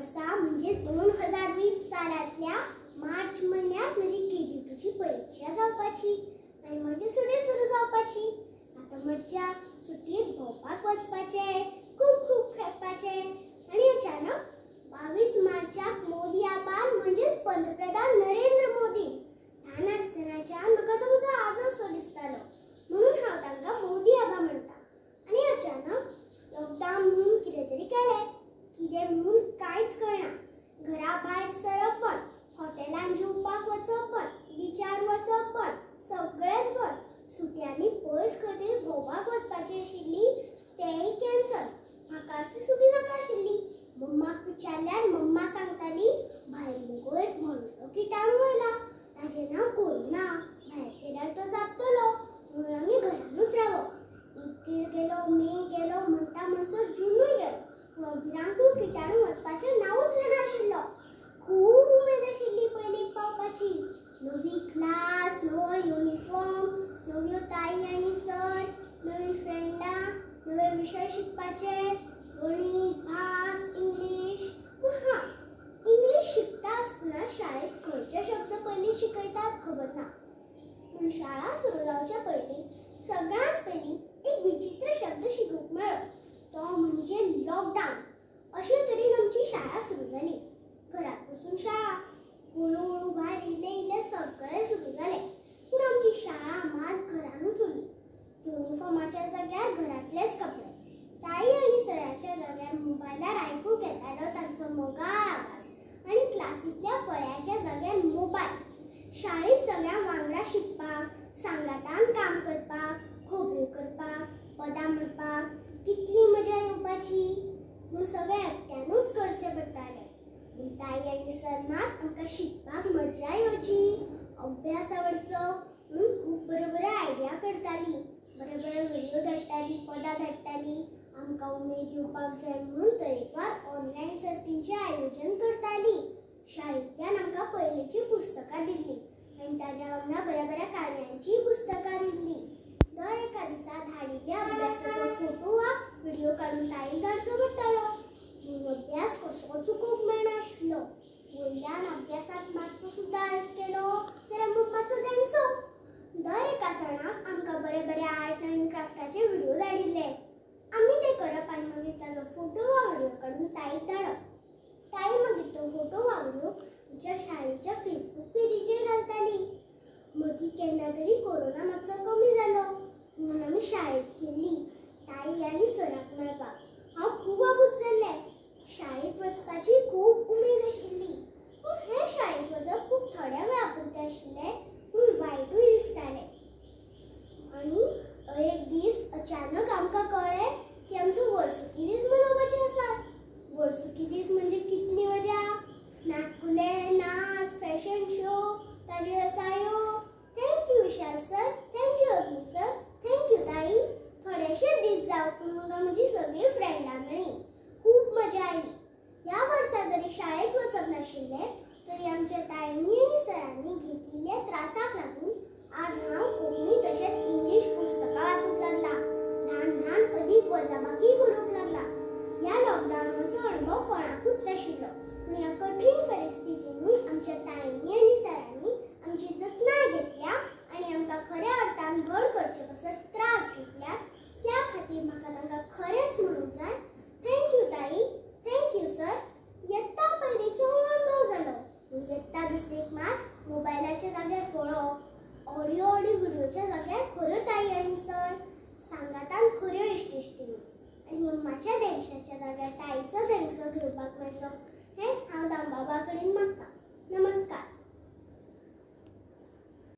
वर्सा म्हणजे 2020 सालातल्या मार्च महिन्यात माझी KG2 ची परीक्षा जावपाची आणि मागीर सुटी सुरू जावपाची। आता मज्जा सुटीत भोंवपाक वचपाचें, खूप खूप खेळपाचें आणि अचानक 22 मार्चाक मोदी आबान म्हणजेच पंतप्रधान नरेंद्र मोदी ल्हान आसतनाच्यान म्हाका तो म्हजो आजोसो दिसतालो म्हणून हांव तांकां मोदी आबा म्हणटा। आणि अचानक लॉकडावन म्हणून कितें तरी केलें, कितें म्हणून कांयच कळना। घरा भायर सरप बंद, हॉटेलांत जेवपाक वचप बंद, बिचार वचप बंद, सगळेंच बंद। सुटयांनी पयस खंय तरी भोंवपाक वचपाची आशिल्ली तेंय कॅन्सल। म्हाका अशी सुटी नाका आशिल्ली। मम्माक विचारल्यार मम्मा सांगताली भायर मुगो एक व्हडलो किटाणू आयला, ताचें नांव कोरोना, भायर गेल्यार तो जातलो म्हणून आमी घरानूच रावप। एप्रील गेलो, मे गेलो म्हणटा म्हणसर जूनय गेलो, पूण अभिरांकूय किटाणू वचपाचें नांवूच घेना आशिल्लो। खूब उमेद आशिल्ली पयलीक पावपाची। नवी क्लास, नवो युनिफॉर्म, नव्यो ताई आनी सर, नवी फ्रेंडां, नवे विशय शिकपाचे, गणित, भास, इंग्लीश। पूण इंग्लीश शिकता आसतना शाळेंत खंयचे शब्द पयलीं शिकयतात खबर ना, पूण शाळा सुरू जावच्या पयलीं सगळ्यांत पयलीं एक विचित्र शब्द शिकूंक मेळ्ळो, तो म्हणजे लॉकडावन। अशे तरेन आमची शाळा सुरू जाली। घरांत बसून शाळा, हळू भायर इल्ले सगळें सुरू जालें, पूण आमची शाळा मात घरानूच उरली। युनिफॉर्माच्या जाग्यार घरांतलेच कपडे, ताई आनी सराच्या जाग्यार मोबायलार आयकूंक येतालो तांचो मोगाळ आवाज आनी क्लासींतल्या फळ्याच्या जाग्यार मोबायल। शाळेंत सगळ्यांक वांगडा शिकपाक, सांगातान काम करपाक, खोबऱ्यो करपाक, पदां म्हणपाक कितली मजा येवपाची। पूण सगळें एकट्यानूच करचें पडटालें। पूण ताई आनी सर मात आमकां शिकपाक मजा येवची, अभ्यास आवडचो म्हणून खूब बऱ्यो आयडिया करताली, बरे व्हिडिओ धाडटाली, पदां धाडटाली। आमकां उमेद येवपाक जाय म्हणून तरेकवार ऑनलायन सर्तींचें आयोजन करताली। शाळेंतल्यान आमकां पयलींचीं पुस्तकां दिल्लीं आनी ताच्या वांगडा बऱ्या काणयांचीं पुस्तकां दिल्लीं। दर एका दिसा धाडिल्ल्या अभ्यासाचो फोटो वा व्हिडिओ काडून ताईक धाडचो पडटालो। पूण अभ्यास कसो चुकोवंक मेळनाशिल्लो। वयल्यान अभ्यासांत मातसो सुद्दां आळस केलो जाल्यार मम्माचो देंगसो। दर एका सणाक आमकां बरे आर्ट आनी क्राफ्टाचे व्हिडिओ धाडिल्ले, आमी ते करप आनी मागीर ताचो फोटो वा व्हिडिओ काडून ताईक धाडप। ताई मागीर तो फोटो वा व्हिडिओ आमच्या शाळेच्या फेसबूक पेजीचेर घालताली। मदीं केन्ना तरी कोरोना मातसो कमी जालो म्हणून आमी शाळेंत गेल्लीं ताई आनी सराक मेळपाक। हांव खूब आबूज जाल्लें। शाळेंत वचपाची खूब उमेद आशिल्ली, पूण हें शाळेंत वचप खूब थोड्या वेळा पुरतें आशिल्लें पूण वायटूय दिसतालें। आनी एक दीस अचानक आमकां कळ्ळें की आमचो वर्सुकी दीस मनोवपाचे आसात। वर्सुकी दीस म्हणजे कितली मजा, नाटकुले, नाच, फॅशन शो, ताज्यो रसायो। थँक्यू विशाल सर, थँक्यू अग्नी सर, थँक्यू ताई। थोडेशे दीस जावं पूण म्हाका म्हजी सगळीं फ्रेंडां मेळ्ळीं, खूब मजा आयली। ह्या वर्सा जरी शाळेंत वचप नाशिल्लें तरी आमच्या ताईंनी आनी सरांनी घेतिल्ल्या त्रासाक लागून आज हांव कोंकणी तशेंच इंग्लीश पुस्तकां वाचूंक लागला, ल्हान अदीक वजाबाकी करूंक लागला। ह्या लॉकडावनाचो अणभव कोणाकूच नाशिल्लो, पूण ह्या कठीण परिस्थितींतूय आमच्या ताईंनी आनी सरांनी आमची जतनाय घेतल्या आनी आमकां